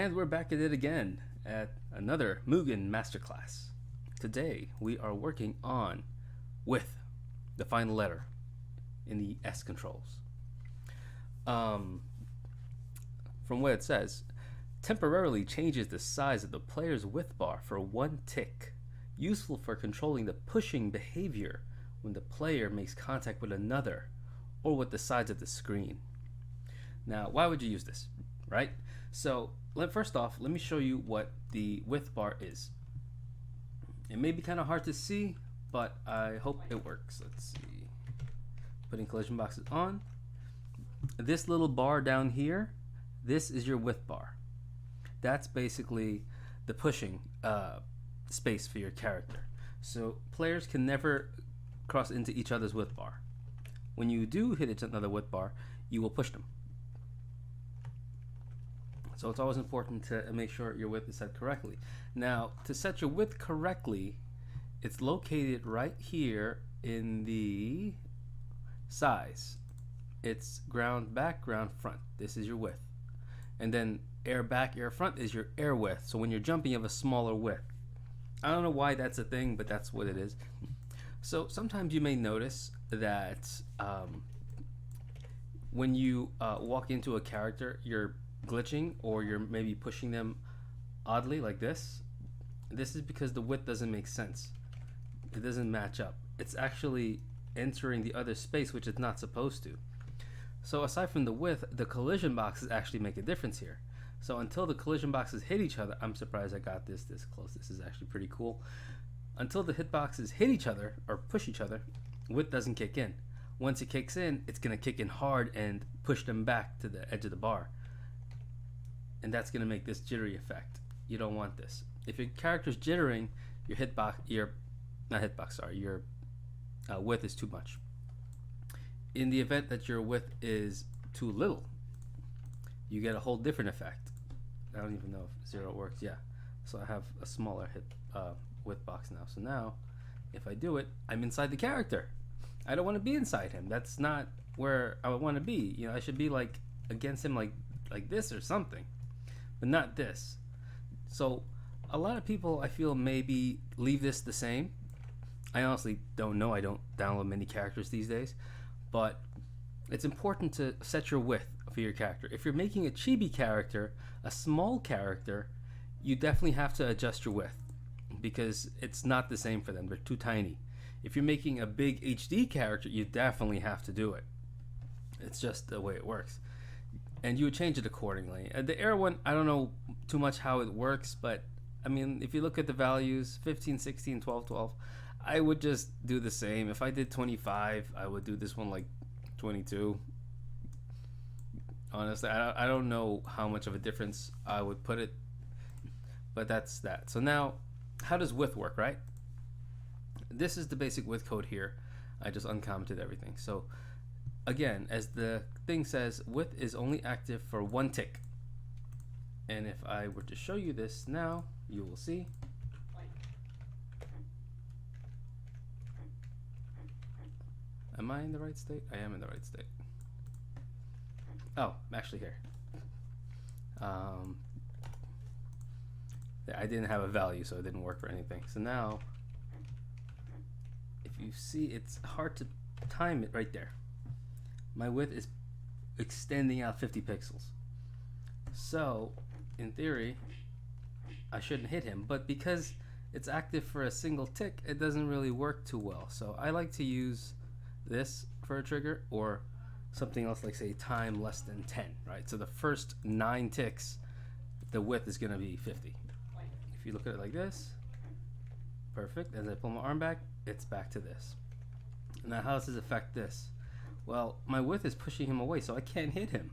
And we're back at it again at another Mugen masterclass. Today we are working on with the final letter in the Sctrls. From what it says, temporarily changes the size of the player's width bar for 1 tick, useful for controlling the pushing behavior when the player makes contact with another or with the sides of the screen. Now, why would you use this, right? So, first off, let me show you what the width bar is. It may be kind of hard to see, but I hope it works. Let's see. Putting collision boxes on. This little bar down here, this is your width bar. That's basically the pushing space for your character. So players can never cross into each other's width bar. When you do hit another width bar, you will push them. So it's always important to make sure your width is set correctly. Now, to set your width correctly, it's located right here in the size. It's ground back, ground front. This is your width. And then air back, air front is your air width. So when you're jumping, you have a smaller width. I don't know why that's a thing, but that's what it is. So sometimes you may notice that when you walk into a character, you're glitching or you're maybe pushing them oddly like this. This is because the width doesn't make sense. It doesn't match up. It's actually entering the other space, which it's not supposed to. So aside from the width, the collision boxes actually make a difference here. So until the collision boxes hit each other, I'm surprised I got this close. This is actually pretty cool. Until the hitboxes hit each other or push each other, width doesn't kick in. Once it kicks in, it's going to kick in hard and push them back to the edge of the bar. And that's going to make this jittery effect. You don't want this. If your character's jittering, your width is too much. In the event that your width is too little, you get a whole different effect. I don't even know if 0 works. Yeah. So I have a smaller width box now. So now, if I do it, I'm inside the character. I don't want to be inside him. That's not where I want to be. You know, I should be like against him, like this or something, but not this. So a lot of people, I feel, maybe leave this the same. I honestly don't know. I don't download many characters these days, but it's important to set your width for your character. If you're making a chibi character, a small character, you definitely have to adjust your width because it's not the same for them. They're too tiny. If you're making a big HD character, you definitely have to do it. It's just the way it works. And you would change it accordingly. The air one, I don't know too much how it works, but I mean, if you look at the values, 15, 16, 12, 12, I would just do the same. If I did 25, I would do this one like 22. Honestly, I don't know how much of a difference I would put it, but that's that. So now, how does width work, right? This is the basic width code here. I just uncommented everything. So again, as the thing says, width is only active for 1 tick. And if I were to show you this now, you will see. Am I in the right state? I am in the right state. Oh, I'm actually here. I didn't have a value, so it didn't work for anything. So now, if you see, it's hard to time it right there. My width is extending out 50 pixels. So, in theory, I shouldn't hit him, but because it's active for a single tick, it doesn't really work too well. So I like to use this for a trigger or something else like, say, time less than 10, right? So the first 9 ticks, the width is going to be 50. If you look at it like this, perfect. As I pull my arm back, it's back to this. Now, how does this affect this? Well, my width is pushing him away, so I can't hit him.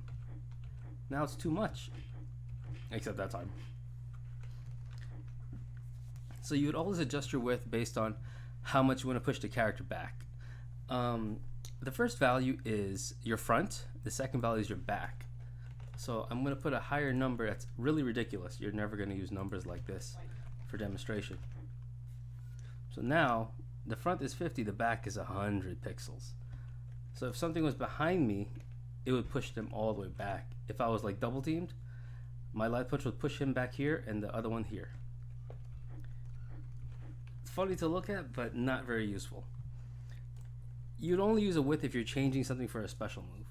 Now it's too much, except that time. So you would always adjust your width based on how much you want to push the character back. The first value is your front. The second value is your back. So I'm going to put a higher number that's really ridiculous. You're never going to use numbers like this for demonstration. So now the front is 50, the back is 100 pixels. So if something was behind me, it would push them all the way back. If I was like double teamed, My light push would push him back here and the other one here. It's funny to look at, but not very useful. You'd only use a width if you're changing something for a special move.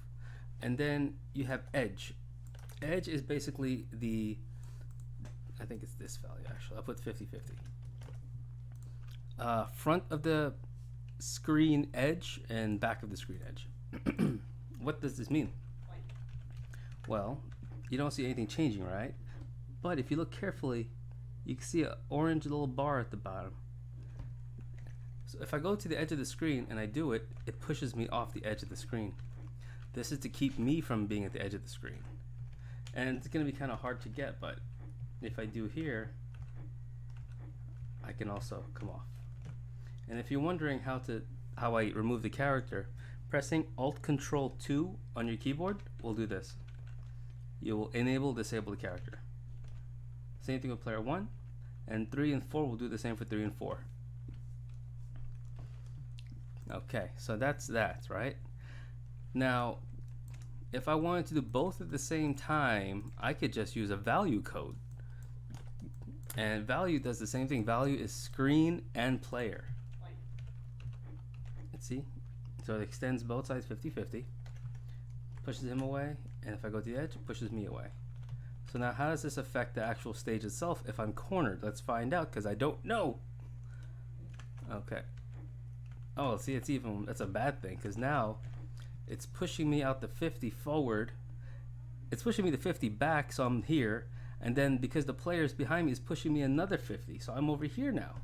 And then you have edge. Edge is basically the, I think it's this value actually. I'll put 50-50. Front of the screen edge and back of the screen edge. What does this mean? Well, you don't see anything changing, right? But if you look carefully, you can see an orange little bar at the bottom. So if I go to the edge of the screen and I do it, it pushes me off the edge of the screen. This is to keep me from being at the edge of the screen. And it's going to be kind of hard to get, but if I do here, I can also come off. And if you're wondering how I remove the character, pressing Alt-Control-2 on your keyboard will do this. You will enable, disable the character. Same thing with player 1, and 3 and 4 will do the same for 3 and 4. Okay, so that's that, right? Now, if I wanted to do both at the same time, I could just use a value code. And value does the same thing. Value is screen and player. Let's see. So it extends both sides 50-50. Pushes him away, and if I go to the edge, it pushes me away. So now how does this affect the actual stage itself if I'm cornered? Let's find out, because I don't know. Okay. Oh, see, that's a bad thing, because now it's pushing me out the 50 forward. It's pushing me the 50 back, so I'm here. And then because the player's behind me is pushing me another 50, so I'm over here now.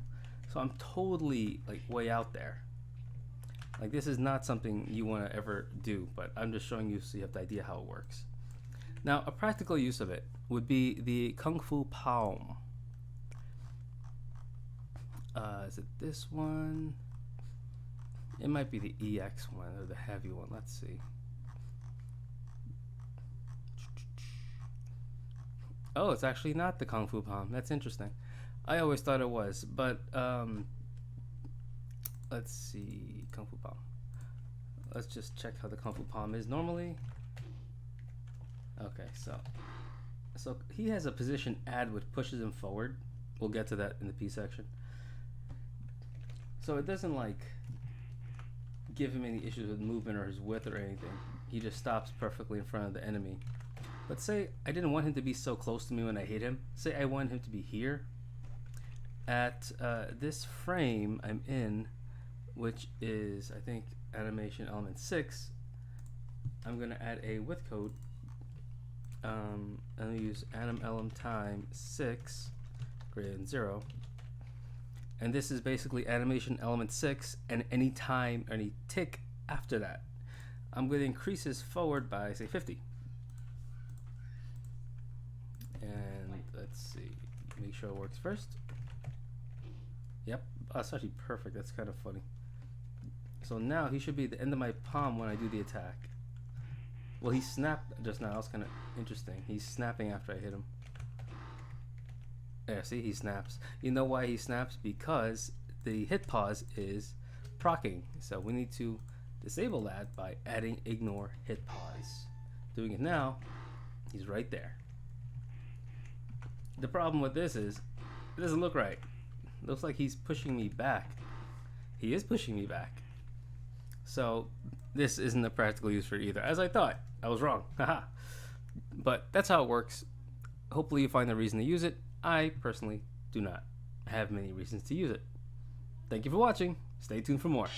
So I'm totally like way out there. Like, this is not something you want to ever do, but I'm just showing you so you have the idea how it works. Now, a practical use of it would be the Kung Fu Palm. Is it this one? It might be the EX one or the heavy one. Let's see. Oh, it's actually not the Kung Fu Palm. That's interesting. I always thought it was, but let's see. Kung Fu Palm. Let's just check how the Kung Fu Palm is normally. Okay, so he has a position add which pushes him forward. We'll get to that in the P section. So it doesn't like give him any issues with movement or his width or anything. He just stops perfectly in front of the enemy. But say I didn't want him to be so close to me when I hit him. Say I want him to be here at this frame I'm in, which is, I think, animation element 6. I'm going to add a width code. I'm going to use anim element time 6 greater than 0. And this is basically animation element 6 and any time, any tick after that. I'm going to increase this forward by, say, 50. And let's see, make sure it works first. Yep, that's actually perfect. That's kind of funny. So now he should be at the end of my palm when I do the attack. Well, he snapped just now. That's kind of interesting. He's snapping after I hit him. There, see, he snaps. You know why he snaps? Because the hit pause is procking. So we need to disable that by adding ignore hit pause. Doing it now, he's right there. The problem with this is it doesn't look right. It looks like he's pushing me back. He is pushing me back. So this isn't a practical use for either, as I thought. I was wrong. Haha. But that's how it works. Hopefully you find a reason to use it. I personally do not have many reasons to use it. Thank you for watching. Stay tuned for more.